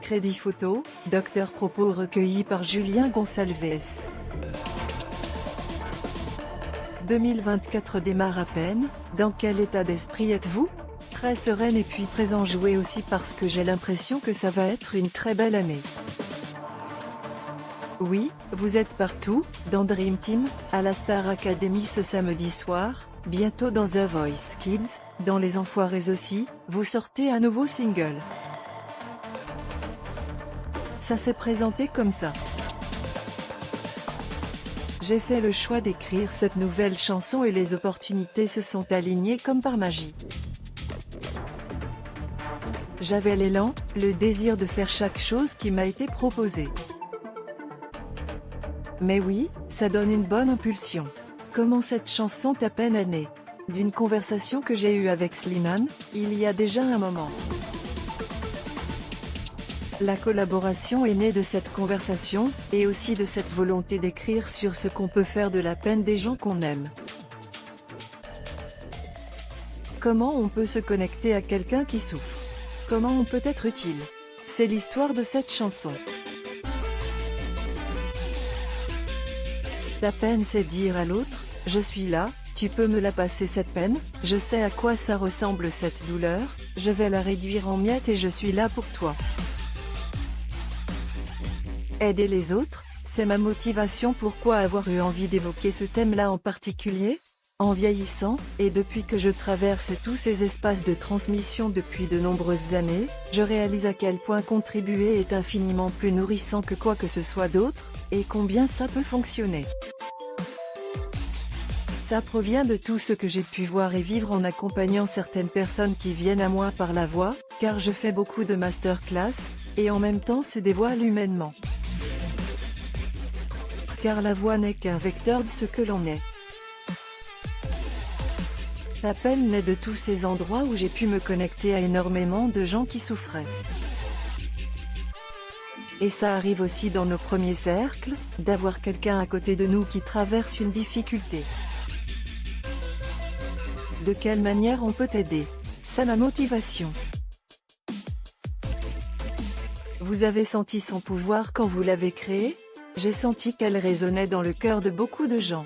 Crédit photo, Docteur Propos recueilli par Julien Gonçalves. 2024 démarre à peine, dans quel état d'esprit êtes-vous? Très sereine et puis très enjouée aussi parce que j'ai l'impression que ça va être une très belle année. Oui, vous êtes partout, dans Dream Team, à la Star Academy ce samedi soir, bientôt dans The Voice Kids, dans Les Enfoirés aussi, vous sortez un nouveau single. Ça s'est présenté comme ça. J'ai fait le choix d'écrire cette nouvelle chanson et les opportunités se sont alignées comme par magie. J'avais l'élan, le désir de faire chaque chose qui m'a été proposée. Mais oui, ça donne une bonne impulsion. Comment cette chanson t'a peine est née? D'une conversation que j'ai eue avec Slimane, il y a déjà un moment. La collaboration est née de cette conversation, et aussi de cette volonté d'écrire sur ce qu'on peut faire de la peine des gens qu'on aime. Comment on peut se connecter à quelqu'un qui souffre? Comment on peut être utile? C'est l'histoire de cette chanson. Ta peine, c'est dire à l'autre, je suis là, tu peux me la passer cette peine, je sais à quoi ça ressemble cette douleur, je vais la réduire en miettes et je suis là pour toi. Aider les autres, c'est ma motivation. Pourquoi avoir eu envie d'évoquer ce thème-là en particulier? En vieillissant, et depuis que je traverse tous ces espaces de transmission depuis de nombreuses années, je réalise à quel point contribuer est infiniment plus nourrissant que quoi que ce soit d'autre, et combien ça peut fonctionner. Ça provient de tout ce que j'ai pu voir et vivre en accompagnant certaines personnes qui viennent à moi par la voix, car je fais beaucoup de masterclass, et en même temps se dévoile humainement. Car la voix n'est qu'un vecteur de ce que l'on est. La peine naît de tous ces endroits où j'ai pu me connecter à énormément de gens qui souffraient. Et ça arrive aussi dans nos premiers cercles, d'avoir quelqu'un à côté de nous qui traverse une difficulté. De quelle manière on peut aider? C'est ma motivation. Vous avez senti son pouvoir quand vous l'avez créée? J'ai senti qu'elle résonnait dans le cœur de beaucoup de gens.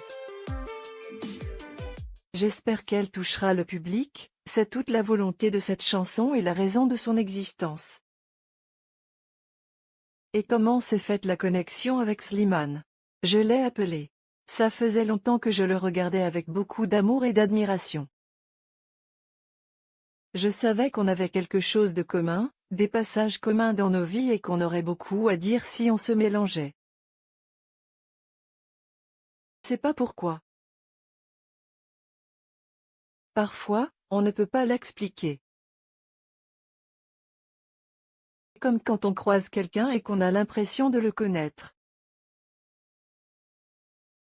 J'espère qu'elle touchera le public, c'est toute la volonté de cette chanson et la raison de son existence. Et comment s'est faite la connexion avec Slimane? Je l'ai appelé. Ça faisait longtemps que je le regardais avec beaucoup d'amour et d'admiration. Je savais qu'on avait quelque chose de commun, des passages communs dans nos vies et qu'on aurait beaucoup à dire si on se mélangeait. C'est pas pourquoi. Parfois, on ne peut pas l'expliquer. Comme quand on croise quelqu'un et qu'on a l'impression de le connaître.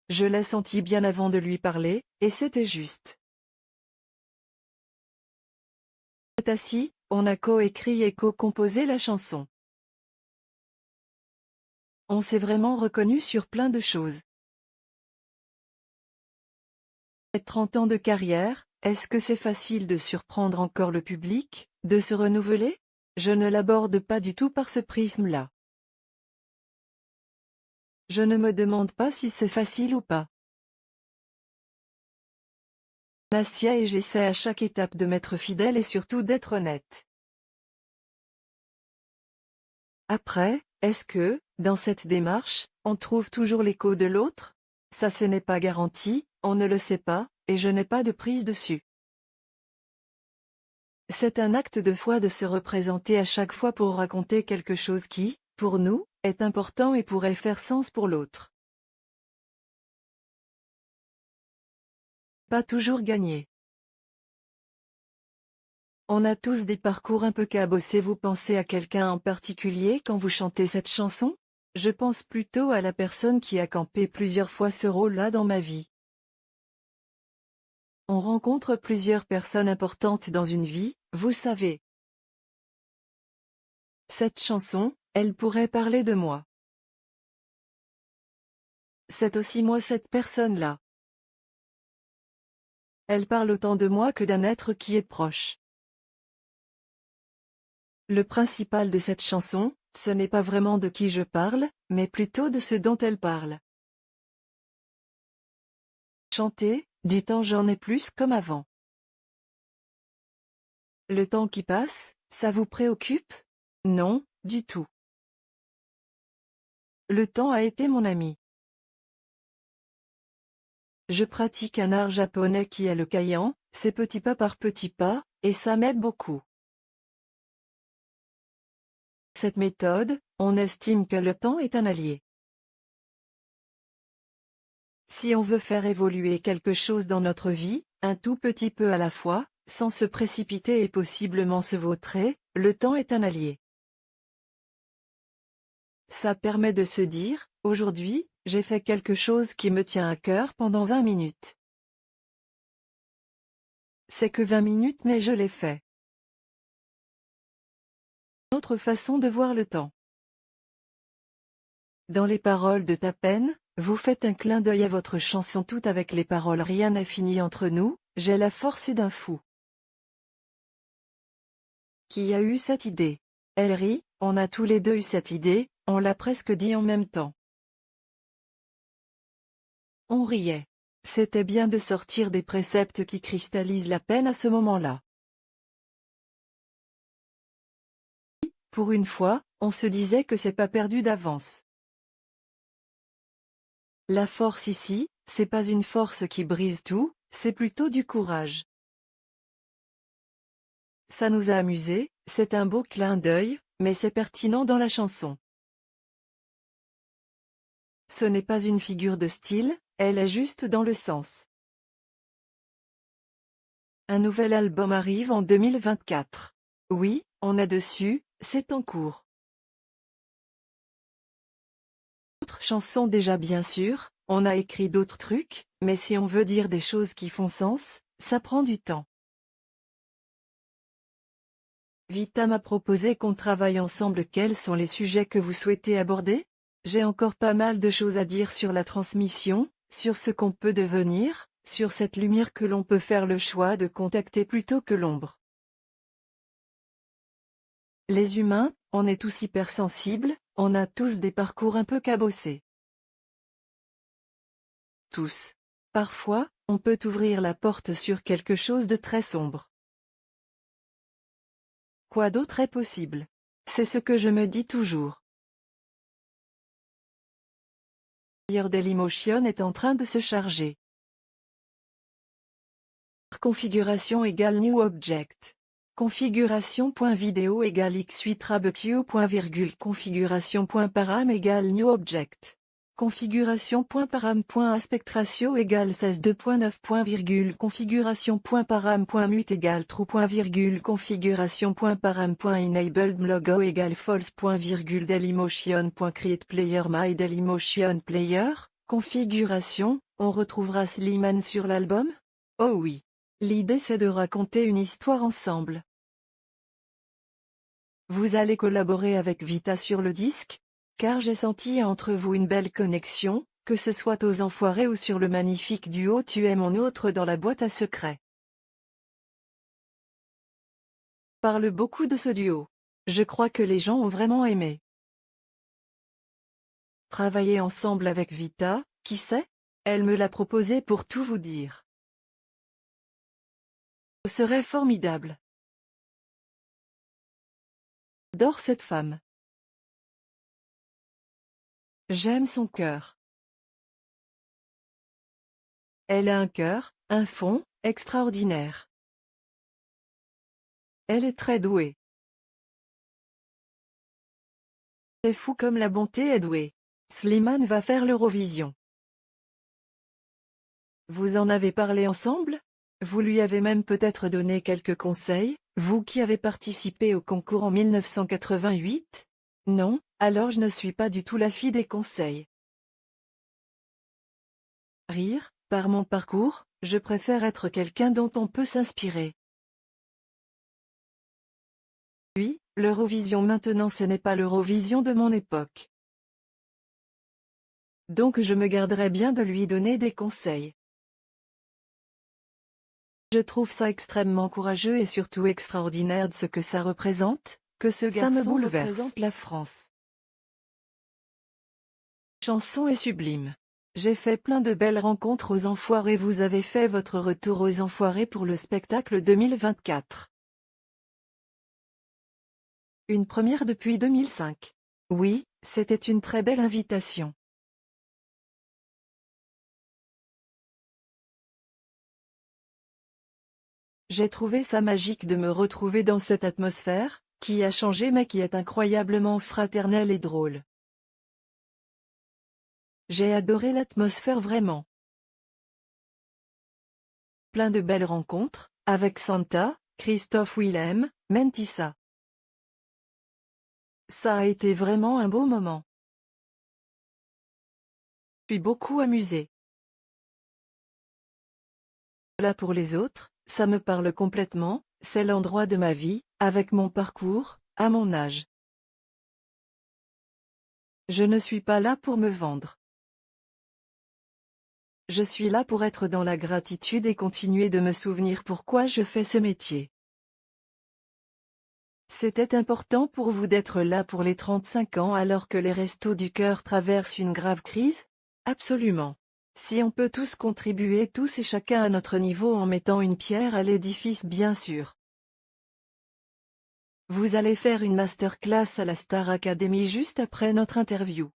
Je l'ai senti bien avant de lui parler, et c'était juste. Assis, on a coécrit et co-composé la chanson. On s'est vraiment reconnu sur plein de choses. 30 ans de carrière, est-ce que c'est facile de surprendre encore le public, de se renouveler? Je ne l'aborde pas du tout par ce prisme-là. Je ne me demande pas si c'est facile ou pas. M'assieds et j'essaie à chaque étape de m'être fidèle et surtout d'être honnête. Après, est-ce que, dans cette démarche, on trouve toujours l'écho de l'autre? Ça, ce n'est pas garanti, on ne le sait pas, et je n'ai pas de prise dessus. C'est un acte de foi de se représenter à chaque fois pour raconter quelque chose qui, pour nous, est important et pourrait faire sens pour l'autre. Pas toujours gagné. On a tous des parcours un peu cabossés. Vous pensez à quelqu'un en particulier quand vous chantez cette chanson? Je pense plutôt à la personne qui a campé plusieurs fois ce rôle-là dans ma vie. On rencontre plusieurs personnes importantes dans une vie, vous savez. Cette chanson, elle pourrait parler de moi. C'est aussi moi cette personne-là. Elle parle autant de moi que d'un être qui est proche. Le principal de cette chanson, Ce n'est pas vraiment de qui je parle, mais plutôt de ce dont elle parle. Chanter, du temps j'en ai plus comme avant. Le temps qui passe, ça vous préoccupe? Non, du tout. Le temps a été mon ami. Je pratique un art japonais qui est le kaihan, c'est petit pas par petit pas, et ça m'aide beaucoup. Cette méthode, on estime que le temps est un allié. Si on veut faire évoluer quelque chose dans notre vie, un tout petit peu à la fois, sans se précipiter et possiblement se vautrer, le temps est un allié. Ça permet de se dire, aujourd'hui, j'ai fait quelque chose qui me tient à cœur pendant 20 minutes. C'est que 20 minutes mais je l'ai fait. Autre façon de voir le temps. Dans les paroles de Ta peine, vous faites un clin d'œil à votre chanson Tout avec les paroles Rien n'est fini entre nous, j'ai la force d'un fou. Qui a eu cette idée? Elle rit, on a tous les deux eu cette idée, on l'a presque dit en même temps. On riait. C'était bien de sortir des préceptes qui cristallisent la peine à ce moment-là. Pour une fois, on se disait que c'est pas perdu d'avance. La force ici, c'est pas une force qui brise tout, c'est plutôt du courage. Ça nous a amusés, c'est un beau clin d'œil, mais c'est pertinent dans la chanson. Ce n'est pas une figure de style, elle est juste dans le sens. Un nouvel album arrive en 2024. Oui, on est dessus, c'est en cours. D'autres chansons déjà bien sûr, on a écrit d'autres trucs, mais si on veut dire des choses qui font sens, ça prend du temps. Vita m'a proposé qu'on travaille ensemble. Quels sont les sujets que vous souhaitez aborder? J'ai encore pas mal de choses à dire sur la transmission, sur ce qu'on peut devenir, sur cette lumière que l'on peut faire le choix de contacter plutôt que l'ombre. Les humains, on est tous hypersensibles, on a tous des parcours un peu cabossés. Tous. Parfois, on peut ouvrir la porte sur quelque chose de très sombre. Quoi d'autre est possible? C'est ce que je me dis toujours. D'ailleurs Dailymotion est en train de se charger. Configuration égale New Object. Configuration.video égale x8rabq. Configuration.param égale New Object. Configuration.param.aspect-ratio égale 16:2.9. Configuration.param.mute égale true. Configuration.param.enabled logo égale false. Dailymotion.create player my Dailymotion player. Configuration, on retrouvera Slimane sur l'album? Oh oui. L'idée c'est de raconter une histoire ensemble. Vous allez collaborer avec Vita sur le disque? Car j'ai senti entre vous une belle connexion, que ce soit aux Enfoirés ou sur le magnifique duo Tu es mon autre dans la boîte à secrets. Parle beaucoup de ce duo. Je crois que les gens ont vraiment aimé. Travailler ensemble avec Vita, qui sait? Elle me l'a proposé pour tout vous dire. Ce serait formidable. J'adore cette femme. J'aime son cœur. Elle a un cœur, un fond, extraordinaire. Elle est très douée. C'est fou comme la bonté est douée. Slimane va faire l'Eurovision. Vous en avez parlé ensemble? Vous lui avez même peut-être donné quelques conseils, vous qui avez participé au concours en 1988? Non, alors je ne suis pas du tout la fille des conseils. Rire, par mon parcours, je préfère être quelqu'un dont on peut s'inspirer. Oui, l'Eurovision maintenant ce n'est pas l'Eurovision de mon époque. Donc je me garderai bien de lui donner des conseils. Je trouve ça extrêmement courageux et surtout extraordinaire de ce que ça représente, que ce Ça me garçon bouleverse. représente la France. Chanson est sublime. J'ai fait plein de belles rencontres aux Enfoirés. Vous avez fait votre retour aux Enfoirés pour le spectacle 2024. Une première depuis 2005. Oui, c'était une très belle invitation. J'ai trouvé ça magique de me retrouver dans cette atmosphère, qui a changé mais qui est incroyablement fraternelle et drôle. J'ai adoré l'atmosphère vraiment. Plein de belles rencontres, avec Santa, Christophe Willem, Mentissa. Ça a été vraiment un beau moment. Je suis beaucoup amusée. Là pour les autres, ça me parle complètement, c'est l'endroit de ma vie, avec mon parcours, à mon âge. Je ne suis pas là pour me vendre. Je suis là pour être dans la gratitude et continuer de me souvenir pourquoi je fais ce métier. C'était important pour vous d'être là pour les 35 ans alors que les Restos du Cœur traversent une grave crise? Absolument. Si on peut tous contribuer tous et chacun à notre niveau en mettant une pierre à l'édifice bien sûr. Vous allez faire une masterclass à la Star Academy juste après notre interview.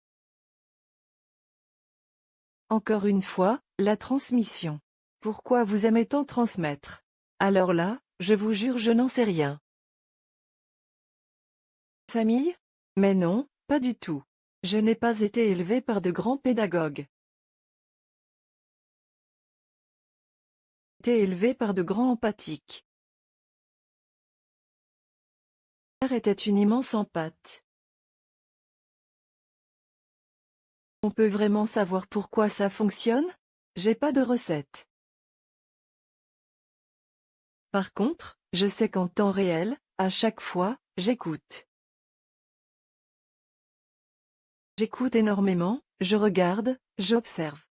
Encore une fois, la transmission. Pourquoi vous aimez tant transmettre? Alors là, je vous jure je n'en sais rien. Famille? Mais non, pas du tout. Je n'ai pas été élevé par de grands pédagogues. J'ai été élevé par de grands empathiques. Ma mère était une immense empathe. On peut vraiment savoir pourquoi ça fonctionne? J'ai pas de recette. Par contre, je sais qu'en temps réel, à chaque fois, j'écoute. J'écoute énormément, je regarde, j'observe.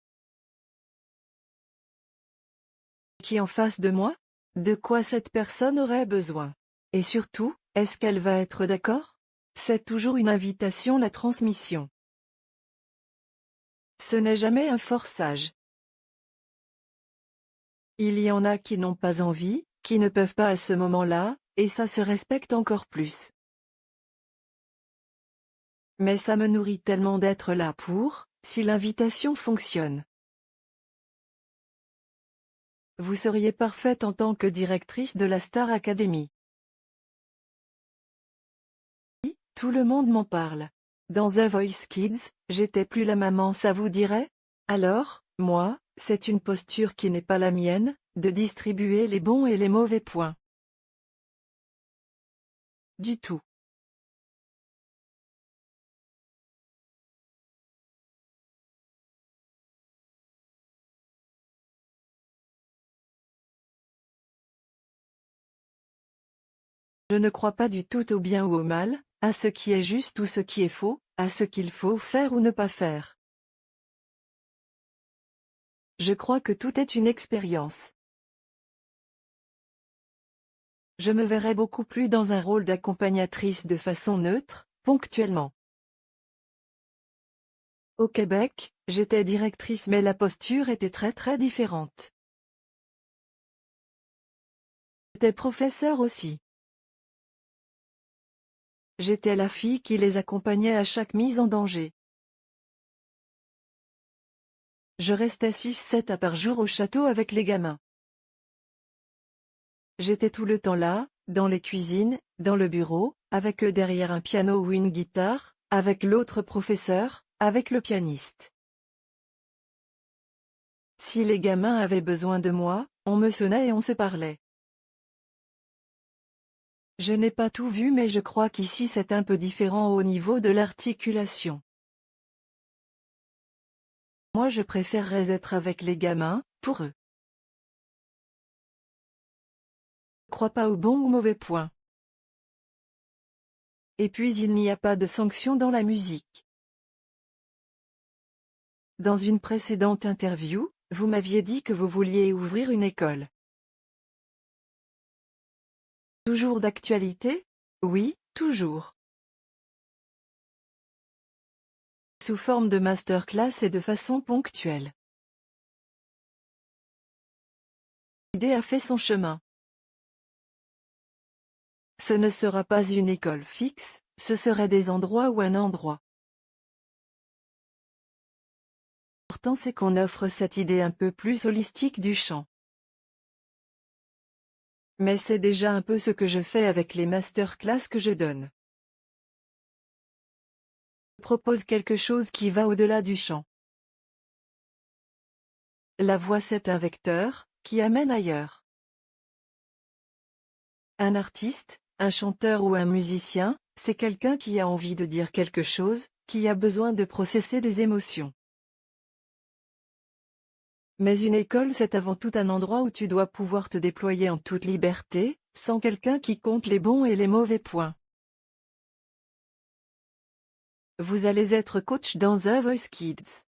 Qui en face de moi? De quoi cette personne aurait besoin? Et surtout, est-ce qu'elle va être d'accord? C'est toujours une invitation la transmission. Ce n'est jamais un forçage. Il y en a qui n'ont pas envie, qui ne peuvent pas à ce moment-là, et ça se respecte encore plus. Mais ça me nourrit tellement d'être là pour, si l'invitation fonctionne. Vous seriez parfaite en tant que directrice de la Star Academy. Oui, tout le monde m'en parle. Dans The Voice Kids, j'étais plus la maman, ça vous dirait? Alors, moi, c'est une posture qui n'est pas la mienne, de distribuer les bons et les mauvais points. Du tout. Je ne crois pas du tout au bien ou au mal, à ce qui est juste ou ce qui est faux, à ce qu'il faut faire ou ne pas faire. Je crois que tout est une expérience. Je me verrais beaucoup plus dans un rôle d'accompagnatrice de façon neutre, ponctuellement. Au Québec, j'étais directrice mais la posture était très différente. J'étais professeur aussi. J'étais la fille qui les accompagnait à chaque mise en danger. Je restais 6-7 heures par jour au château avec les gamins. J'étais tout le temps là, dans les cuisines, dans le bureau, avec eux derrière un piano ou une guitare, avec l'autre professeur, avec le pianiste. Si les gamins avaient besoin de moi, on me sonnait et on se parlait. Je n'ai pas tout vu mais je crois qu'ici c'est un peu différent au niveau de l'articulation. Moi je préférerais être avec les gamins, pour eux. Je ne crois pas au bon ou mauvais point. Et puis il n'y a pas de sanction dans la musique. Dans une précédente interview, vous m'aviez dit que vous vouliez ouvrir une école. Toujours d'actualité? Oui, Toujours. Sous forme de masterclass et de façon ponctuelle. L'idée a fait son chemin. Ce ne sera pas une école fixe, ce serait des endroits ou un endroit. L'important c'est qu'on offre cette idée un peu plus holistique du chant. Mais c'est déjà un peu ce que je fais avec les masterclass que je donne. Je propose quelque chose qui va au-delà du chant. La voix c'est un vecteur, qui amène ailleurs. Un artiste, un chanteur ou un musicien, c'est quelqu'un qui a envie de dire quelque chose, qui a besoin de processer des émotions. Mais une école c'est avant tout un endroit où tu dois pouvoir te déployer en toute liberté, sans quelqu'un qui compte les bons et les mauvais points. Vous allez être coach dans The Voice Kids.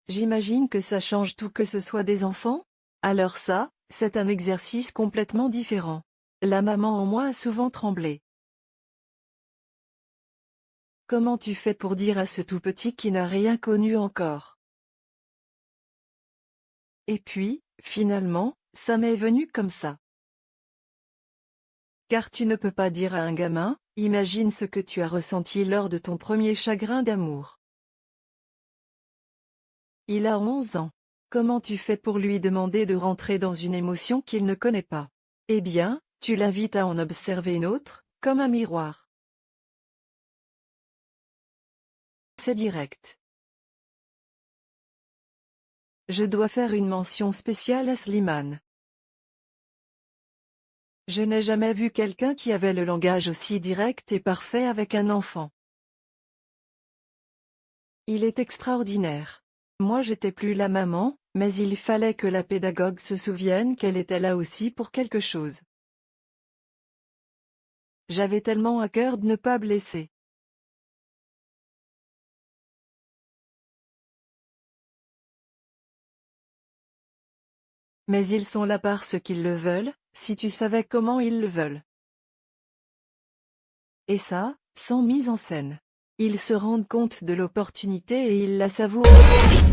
J'imagine que ça change tout que ce soit des enfants? Alors ça, c'est un exercice complètement différent. La maman en moi a souvent tremblé. Comment tu fais pour dire à ce tout petit qui n'a rien connu encore? Et puis, finalement, ça m'est venu comme ça. Car tu ne peux pas dire à un gamin, imagine ce que tu as ressenti lors de ton premier chagrin d'amour. Il a 11 ans. Comment tu fais pour lui demander de rentrer dans une émotion qu'il ne connaît pas? Eh bien, tu l'invites à en observer une autre, comme un miroir. C'est direct. Je dois faire une mention spéciale à Slimane. Je n'ai jamais vu quelqu'un qui avait le langage aussi direct et parfait avec un enfant. Il est extraordinaire. Moi j'étais plus la maman, mais il fallait que la pédagogue se souvienne qu'elle était là aussi pour quelque chose. J'avais tellement à cœur de ne pas blesser. Mais ils sont là parce qu'ils le veulent, si tu savais comment ils le veulent. Et ça, sans mise en scène. Ils se rendent compte de l'opportunité et ils la savourent.